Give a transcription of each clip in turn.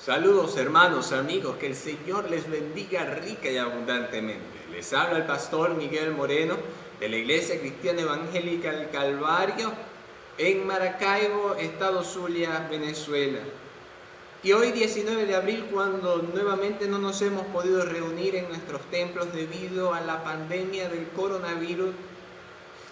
Saludos hermanos, amigos, que el Señor les bendiga rica y abundantemente. Les habla el pastor Miguel Moreno de la Iglesia Cristiana Evangélica del Calvario en Maracaibo, Estado Zulia, Venezuela. Y hoy 19 de abril, cuando nuevamente no nos hemos podido reunir en nuestros templos debido a la pandemia del coronavirus,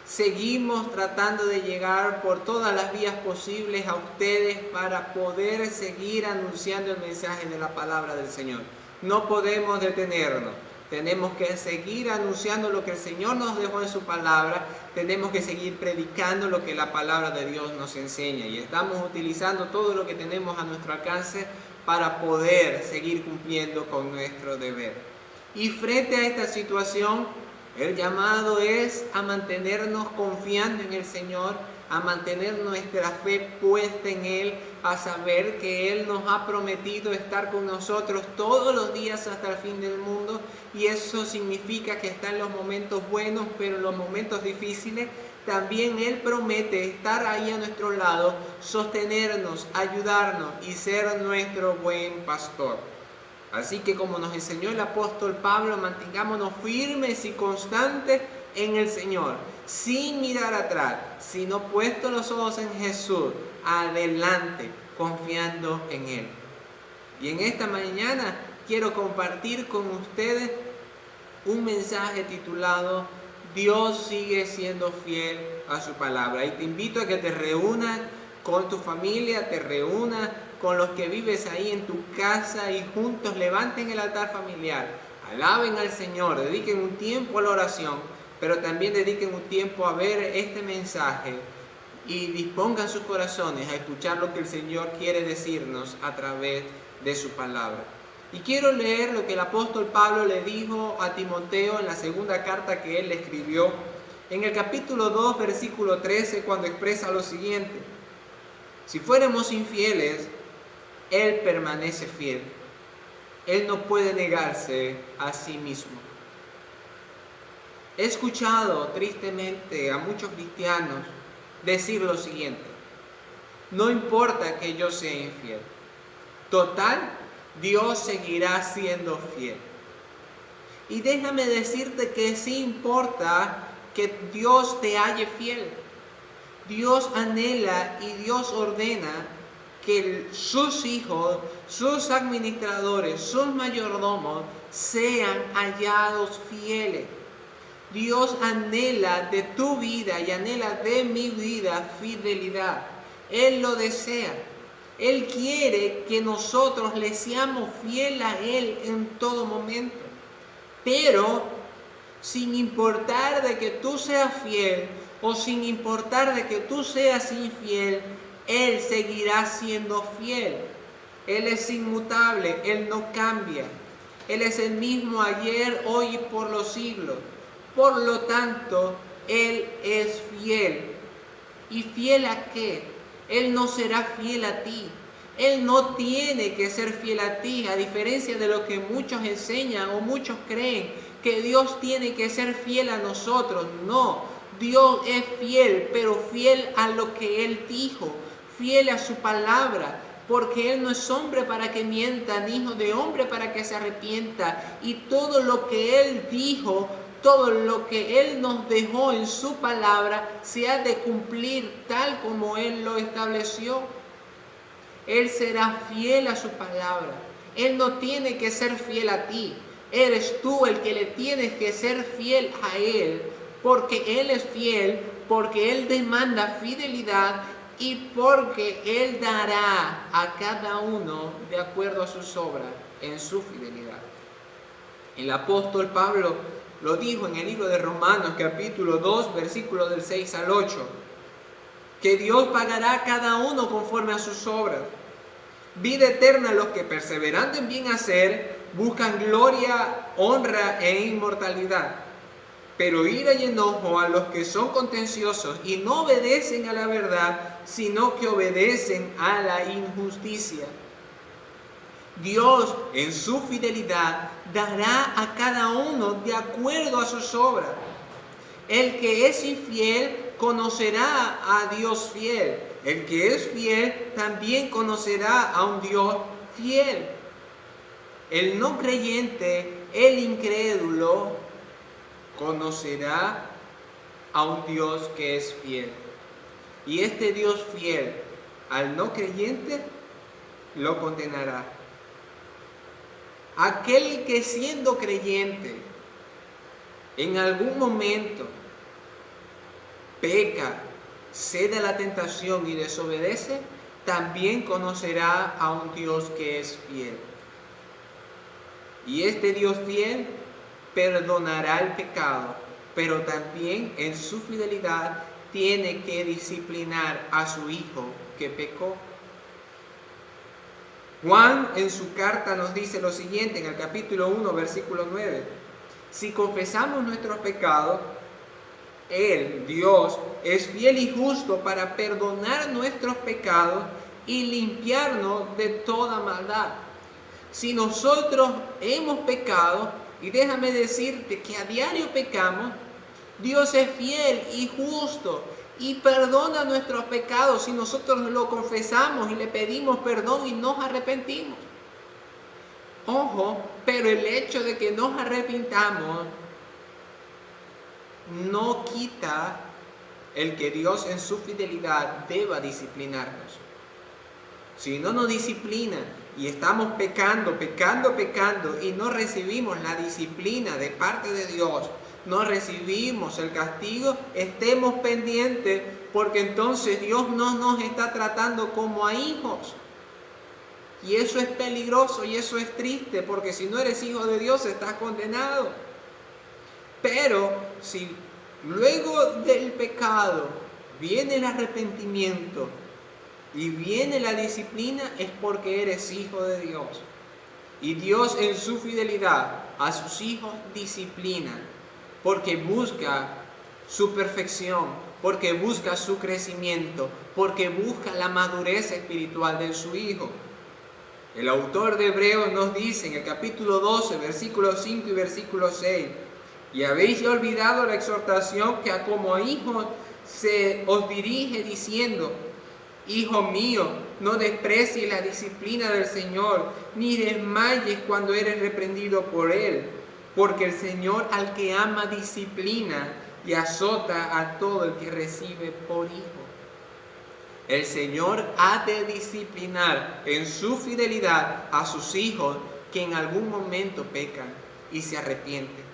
seguimos tratando de llegar por todas las vías posibles a ustedes para poder seguir anunciando el mensaje de la palabra del Señor. No podemos detenernos. Tenemos que seguir anunciando lo que el Señor nos dejó en su palabra. Tenemos que seguir predicando lo que la palabra de Dios nos enseña. Y estamos utilizando todo lo que tenemos a nuestro alcance para poder seguir cumpliendo con nuestro deber. Y frente a esta situación, el llamado es a mantenernos confiando en el Señor, a mantener nuestra fe puesta en Él, a saber que Él nos ha prometido estar con nosotros todos los días hasta el fin del mundo, y eso significa que está en los momentos buenos, pero en los momentos difíciles también Él promete estar ahí a nuestro lado, sostenernos, ayudarnos y ser nuestro buen pastor. Así que, como nos enseñó el apóstol Pablo, mantengámonos firmes y constantes en el Señor, sin mirar atrás, sino puestos los ojos en Jesús, adelante, confiando en Él. Y en esta mañana quiero compartir con ustedes un mensaje titulado Dios sigue siendo fiel a su palabra. Y te invito a que te reúnas con tu familia, te reúnas con los que vives ahí en tu casa y juntos levanten el altar familiar, alaben al Señor, dediquen un tiempo a la oración, pero también dediquen un tiempo a ver este mensaje y dispongan sus corazones a escuchar lo que el Señor quiere decirnos a través de su palabra. Y quiero leer lo que el apóstol Pablo le dijo a Timoteo en la segunda carta que él le escribió, en el capítulo 2, versículo 13, cuando expresa lo siguiente: si fuéramos infieles, Él permanece fiel. Él no puede negarse a sí mismo. He escuchado tristemente a muchos cristianos decir lo siguiente: no importa que yo sea infiel. Total, Dios seguirá siendo fiel. Y déjame decirte que sí importa que Dios te halle fiel. Dios anhela y Dios ordena que sus hijos, sus administradores, sus mayordomos sean hallados fieles. Dios anhela de tu vida y anhela de mi vida fidelidad. Él lo desea. Él quiere que nosotros le seamos fieles a Él en todo momento. Pero sin importar de que tú seas fiel o sin importar de que tú seas infiel, Él seguirá siendo fiel. Él es inmutable, Él no cambia. Él es el mismo ayer, hoy y por los siglos. Por lo tanto, Él es fiel. ¿Y fiel a qué? Él no será fiel a ti. Él no tiene que ser fiel a ti, a diferencia de lo que muchos enseñan o muchos creen, que Dios tiene que ser fiel a nosotros. No, Dios es fiel, pero fiel a lo que Él dijo, fiel a su palabra, porque Él no es hombre para que mienta, ni hijo de hombre para que se arrepienta. Y todo lo que Él dijo, todo lo que Él nos dejó en su palabra, se ha de cumplir tal como Él lo estableció. Él será fiel a su palabra. Él no tiene que ser fiel a ti. Eres tú el que le tienes que ser fiel a Él, porque Él es fiel, porque Él demanda fidelidad y porque Él dará a cada uno de acuerdo a sus obras en su fidelidad. El apóstol Pablo lo dijo en el libro de Romanos, capítulo 2, versículos del 6 al 8, que Dios pagará a cada uno conforme a sus obras. Vida eterna a los que, perseverando en bien hacer, buscan gloria, honra e inmortalidad. Pero ira y enojo a los que son contenciosos y no obedecen a la verdad, sino que obedecen a la injusticia. Dios, en su fidelidad, dará a cada uno de acuerdo a sus obras. El que es infiel conocerá a Dios fiel. El que es fiel también conocerá a un Dios fiel. El no creyente, el incrédulo, conocerá a un Dios que es fiel. Y este Dios fiel al no creyente lo condenará. Aquel que siendo creyente en algún momento peca, cede a la tentación y desobedece, también conocerá a un Dios que es fiel. Y este Dios fiel perdonará el pecado, pero también en su fidelidad tiene que disciplinar a su hijo que pecó. Juan en su carta nos dice lo siguiente en el capítulo 1, versículo 9. Si confesamos nuestros pecados, Él, Dios, es fiel y justo para perdonar nuestros pecados y limpiarnos de toda maldad. Si nosotros hemos pecado, y déjame decirte que a diario pecamos, Dios es fiel y justo y perdona nuestros pecados si nosotros lo confesamos y le pedimos perdón y nos arrepentimos. Ojo, pero el hecho de que nos arrepintamos no quita el que Dios en su fidelidad deba disciplinarnos. Si no nos disciplina y estamos pecando y no recibimos la disciplina de parte de Dios, no recibimos el castigo, estemos pendientes, porque entonces Dios no nos está tratando como a hijos. Y eso es peligroso y eso es triste, porque si no eres hijo de Dios estás condenado. Pero si luego del pecado viene el arrepentimiento y viene la disciplina, es porque eres hijo de Dios. Y Dios en su fidelidad a sus hijos disciplina, porque busca su perfección, porque busca su crecimiento, porque busca la madurez espiritual de su hijo. El autor de Hebreos nos dice en el capítulo 12, versículo 5 y versículo 6, y habéis ya olvidado la exhortación que como hijos se os dirige diciendo, hijo mío, no desprecies la disciplina del Señor, ni desmayes cuando eres reprendido por Él, porque el Señor al que ama disciplina y azota a todo el que recibe por hijo. El Señor ha de disciplinar en su fidelidad a sus hijos que en algún momento pecan y se arrepienten.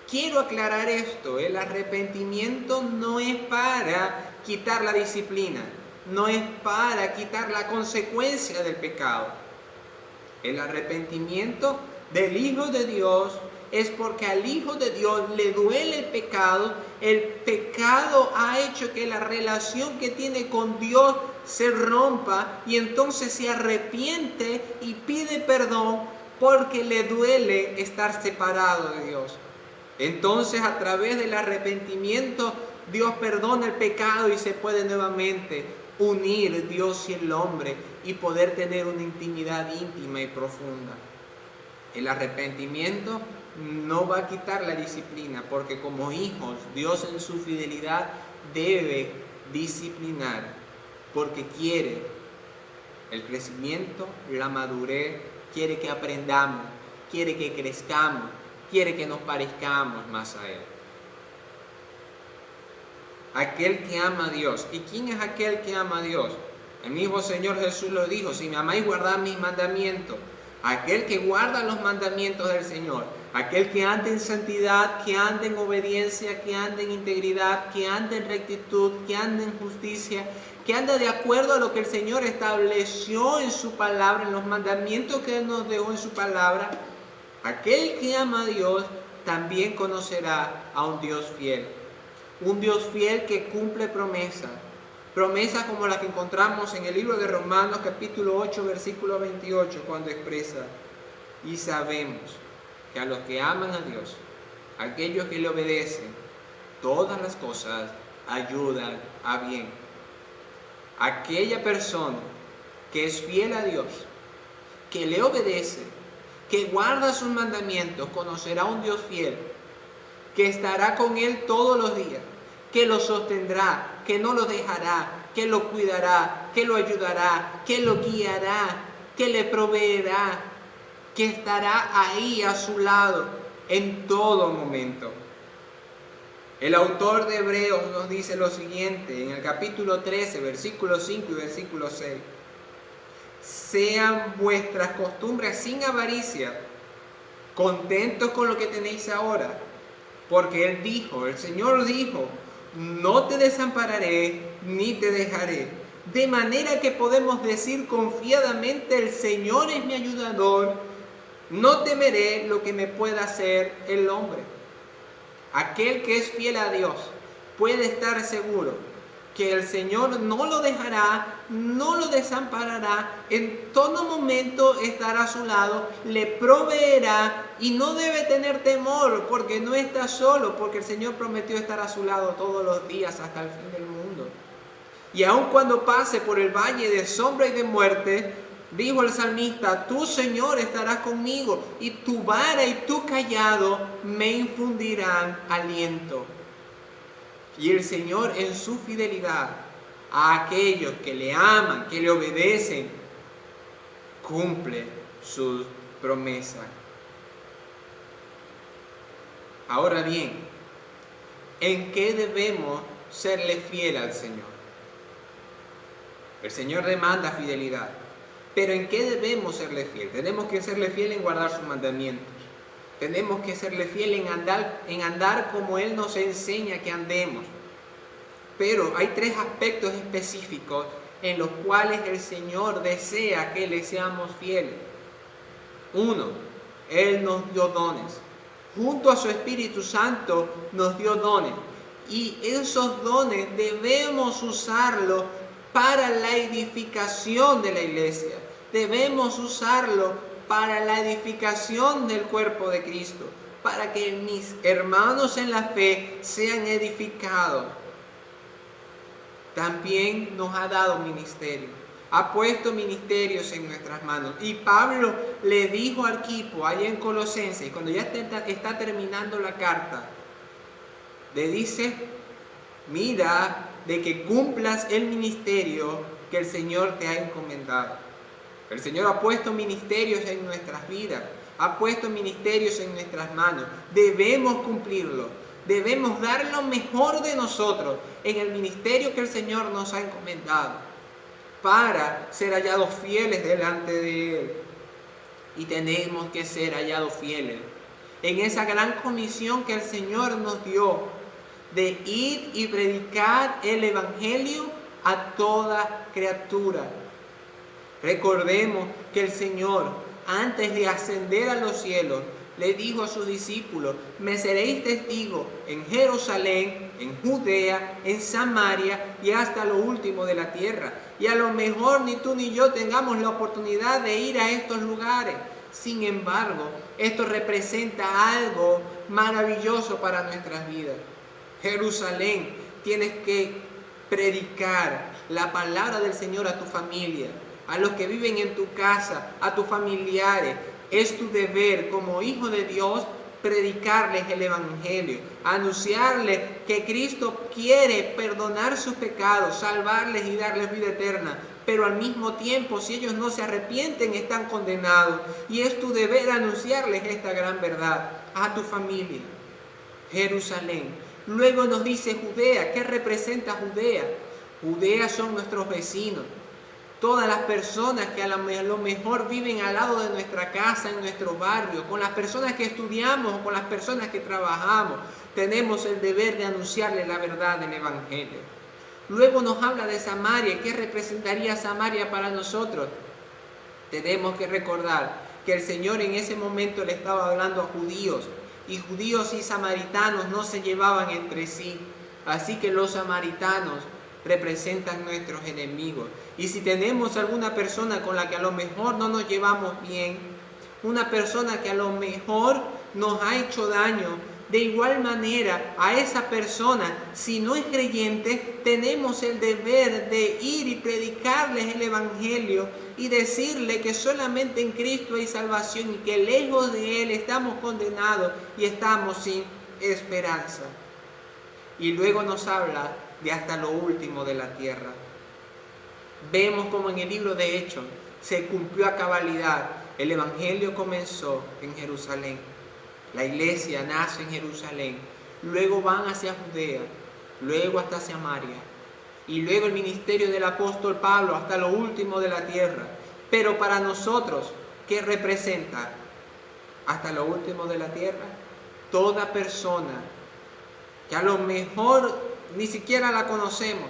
Quiero aclarar esto, el arrepentimiento no es para quitar la disciplina, no es para quitar la consecuencia del pecado. El arrepentimiento del Hijo de Dios es porque al Hijo de Dios le duele el pecado ha hecho que la relación que tiene con Dios se rompa y entonces se arrepiente y pide perdón porque le duele estar separado de Dios. Entonces a través del arrepentimiento Dios perdona el pecado y se puede nuevamente unir Dios y el hombre y poder tener una intimidad íntima y profunda. El arrepentimiento no va a quitar la disciplina, porque como hijos, Dios en su fidelidad debe disciplinar, porque quiere el crecimiento, la madurez, quiere que aprendamos, quiere que crezcamos, quiere que nos parezcamos más a Él. Aquel que ama a Dios. ¿Y quién es aquel que ama a Dios? El mismo Señor Jesús lo dijo, si me amáis, guardad mis mandamientos. Aquel que guarda los mandamientos del Señor, aquel que anda en santidad, que anda en obediencia, que anda en integridad, que anda en rectitud, que anda en justicia, que anda de acuerdo a lo que el Señor estableció en su palabra, en los mandamientos que Él nos dejó en su palabra. Aquel que ama a Dios también conocerá a un Dios fiel. Un Dios fiel que cumple promesas. Promesas como las que encontramos en el libro de Romanos capítulo 8 versículo 28 cuando expresa: y sabemos que a los que aman a Dios, a aquellos que le obedecen, todas las cosas ayudan a bien. Aquella persona que es fiel a Dios, que le obedece, que guarda sus mandamientos, conocerá a un Dios fiel, que estará con él todos los días, que lo sostendrá, que no lo dejará, que lo cuidará, que lo ayudará, que lo guiará, que le proveerá, que estará ahí a su lado en todo momento. El autor de Hebreos nos dice lo siguiente en el capítulo 13, versículo 5 y versículo 6. Sean vuestras costumbres sin avaricia, contentos con lo que tenéis ahora, porque el Señor dijo, no te desampararé ni te dejaré. De manera que podemos decir confiadamente, el Señor es mi ayudador, no temeré lo que me pueda hacer el hombre. Aquel que es fiel a Dios puede estar seguro que el Señor no lo dejará, no lo desamparará, en todo momento estará a su lado, le proveerá y no debe tener temor porque no está solo, porque el Señor prometió estar a su lado todos los días hasta el fin del mundo. Y aun cuando pase por el valle de sombra y de muerte, dijo el salmista, tú, Señor, estarás conmigo y tu vara y tu cayado me infundirán aliento. Y el Señor en su fidelidad a aquellos que le aman, que le obedecen, cumple sus promesas. Ahora bien, ¿en qué debemos serle fiel al Señor? El Señor demanda fidelidad. Pero ¿en qué debemos serle fiel? Tenemos que serle fiel en guardar sus mandamientos. Tenemos que serle fiel en andar como Él nos enseña que andemos. Pero hay 3 aspectos específicos en los cuales el Señor desea que le seamos fieles. 1, Él nos dio dones. Junto a su Espíritu Santo nos dio dones. Y esos dones debemos usarlos para la edificación de la iglesia. Debemos usarlo para la edificación del cuerpo de Cristo, para que mis hermanos en la fe sean edificados. También nos ha dado ministerio, ha puesto ministerios en nuestras manos. Y Pablo le dijo al equipo allá en Colosenses, cuando ya está terminando la carta, le dice, mira de que cumplas el ministerio que el Señor te ha encomendado. El Señor ha puesto ministerios en nuestras vidas, ha puesto ministerios en nuestras manos. Debemos cumplirlo, debemos dar lo mejor de nosotros en el ministerio que el Señor nos ha encomendado para ser hallados fieles delante de Él. Y tenemos que ser hallados fieles en esa gran comisión que el Señor nos dio de ir y predicar el Evangelio a toda criatura. Recordemos que el Señor, antes de ascender a los cielos, le dijo a sus discípulos, me seréis testigos en Jerusalén, en Judea, en Samaria y hasta lo último de la tierra. Y a lo mejor ni tú ni yo tengamos la oportunidad de ir a estos lugares. Sin embargo, esto representa algo maravilloso para nuestras vidas. Jerusalén, tienes que predicar la palabra del Señor a tu familia, a los que viven en tu casa, a tus familiares. Es tu deber como hijo de Dios predicarles el Evangelio, anunciarles que Cristo quiere perdonar sus pecados, salvarles y darles vida eterna. Pero al mismo tiempo, si ellos no se arrepienten, están condenados. Y es tu deber anunciarles esta gran verdad a tu familia. Jerusalén. Luego nos dice Judea. ¿Qué representa Judea? Judea son nuestros vecinos. Todas las personas que a lo mejor viven al lado de nuestra casa, en nuestro barrio, con las personas que estudiamos o con las personas que trabajamos, tenemos el deber de anunciarles la verdad del Evangelio. Luego nos habla de Samaria. ¿Qué representaría Samaria para nosotros? Tenemos que recordar que el Señor en ese momento le estaba hablando a judíos, y judíos y samaritanos no se llevaban entre sí. Así que los samaritanos representan nuestros enemigos. Y si tenemos alguna persona con la que a lo mejor no nos llevamos bien, una persona que a lo mejor nos ha hecho daño, de igual manera a esa persona, si no es creyente, tenemos el deber de ir y predicarles el Evangelio y decirle que solamente en Cristo hay salvación y que lejos de Él estamos condenados y estamos sin esperanza. Y luego nos habla de hasta lo último de la tierra. Vemos como en el libro de Hechos se cumplió a cabalidad. El Evangelio comenzó en Jerusalén. La iglesia nace en Jerusalén. Luego van hacia Judea, luego hasta Samaria. Y luego el ministerio del apóstol Pablo hasta lo último de la tierra. Pero para nosotros, ¿qué representa hasta lo último de la tierra? Toda persona que a lo mejor ni siquiera la conocemos,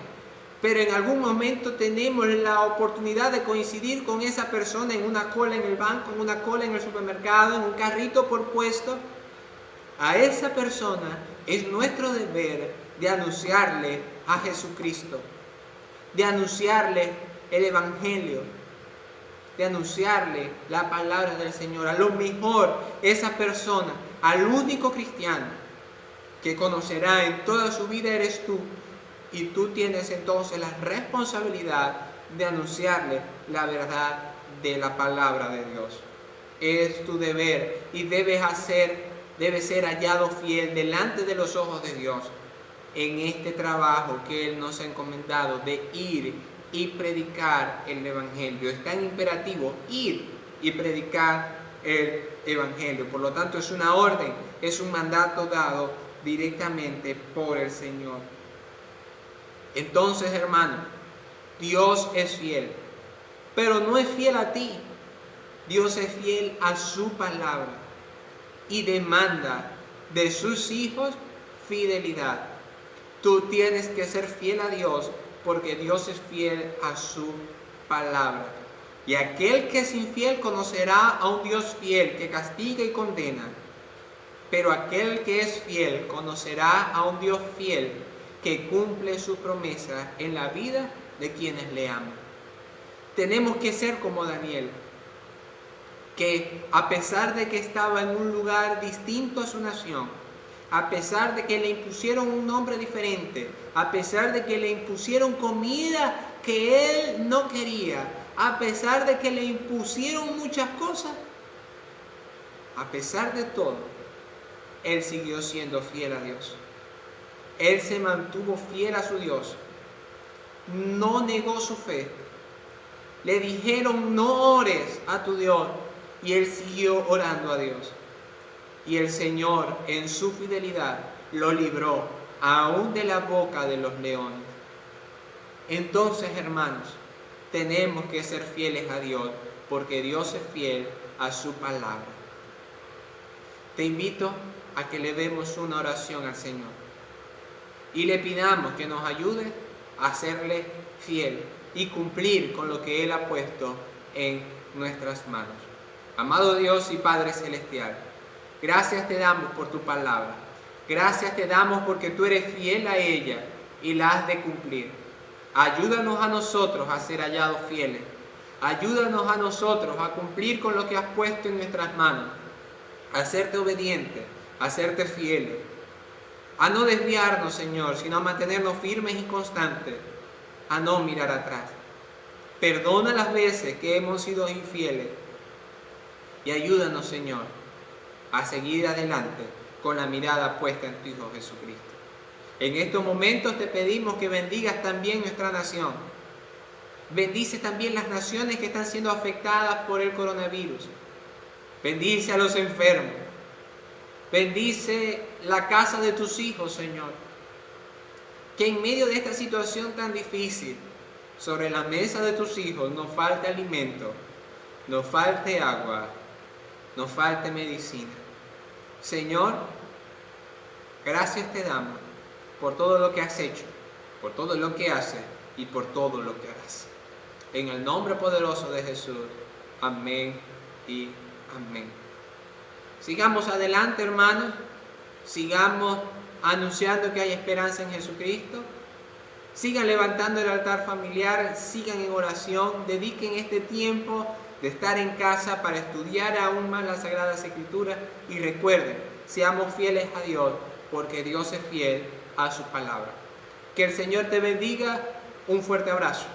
pero en algún momento tenemos la oportunidad de coincidir con esa persona en una cola en el banco, en una cola en el supermercado, en un carrito por puesto. A esa persona es nuestro deber de anunciarle a Jesucristo, de anunciarle el Evangelio, de anunciarle la palabra del Señor. A lo mejor esa persona, al único cristiano que conocerá en toda su vida eres tú, y tú tienes entonces la responsabilidad de anunciarle la verdad de la palabra de Dios. Es tu deber y debe ser hallado fiel delante de los ojos de Dios en este trabajo que Él nos ha encomendado de ir y predicar el Evangelio. Es tan imperativo ir y predicar el Evangelio. Por lo tanto, es una orden, es un mandato dado directamente por el Señor. Entonces, hermano, Dios es fiel, pero no es fiel a ti. Dios es fiel a su palabra y demanda de sus hijos fidelidad. Tú tienes que ser fiel a Dios porque Dios es fiel a su palabra. Y aquel que es infiel conocerá a un Dios fiel que castiga y condena. Pero aquel que es fiel conocerá a un Dios fiel que cumple su promesa en la vida de quienes le aman. Tenemos que ser como Daniel, que a pesar de que estaba en un lugar distinto a su nación, a pesar de que le impusieron un nombre diferente, a pesar de que le impusieron comida que él no quería, a pesar de que le impusieron muchas cosas, a pesar de todo, él siguió siendo fiel a Dios. Él se mantuvo fiel a su Dios, no negó su fe. Le dijeron no ores a tu Dios y él siguió orando a Dios. Y el Señor en su fidelidad lo libró aún de la boca de los leones. Entonces, hermanos, tenemos que ser fieles a Dios porque Dios es fiel a su palabra. Te invito a que le demos una oración al Señor y le pidamos que nos ayude a serle fiel y cumplir con lo que Él ha puesto en nuestras manos. Amado Dios y Padre Celestial, gracias te damos por tu palabra. Gracias te damos porque tú eres fiel a ella y la has de cumplir. Ayúdanos a nosotros a ser hallados fieles. Ayúdanos a nosotros a cumplir con lo que has puesto en nuestras manos. A serte obedientes, a serte fieles. A no desviarnos, Señor, sino a mantenernos firmes y constantes. A no mirar atrás. Perdona las veces que hemos sido infieles. Y ayúdanos, Señor, a seguir adelante con la mirada puesta en tu Hijo Jesucristo. En estos momentos te pedimos que bendigas también nuestra nación. Bendice también las naciones que están siendo afectadas por el coronavirus. Bendice a los enfermos. Bendice la casa de tus hijos, Señor. Que en medio de esta situación tan difícil, sobre la mesa de tus hijos no falte alimento, no falte agua, no falte medicina. Señor, gracias te damos por todo lo que has hecho, por todo lo que haces y por todo lo que harás. En el nombre poderoso de Jesús. Amén y amén. Sigamos adelante, hermanos. Sigamos anunciando que hay esperanza en Jesucristo. Sigan levantando el altar familiar. Sigan en oración. Dediquen este tiempo de estar en casa para estudiar aún más las Sagradas Escrituras. Y recuerden, seamos fieles a Dios, porque Dios es fiel a su palabra. Que el Señor te bendiga. Un fuerte abrazo.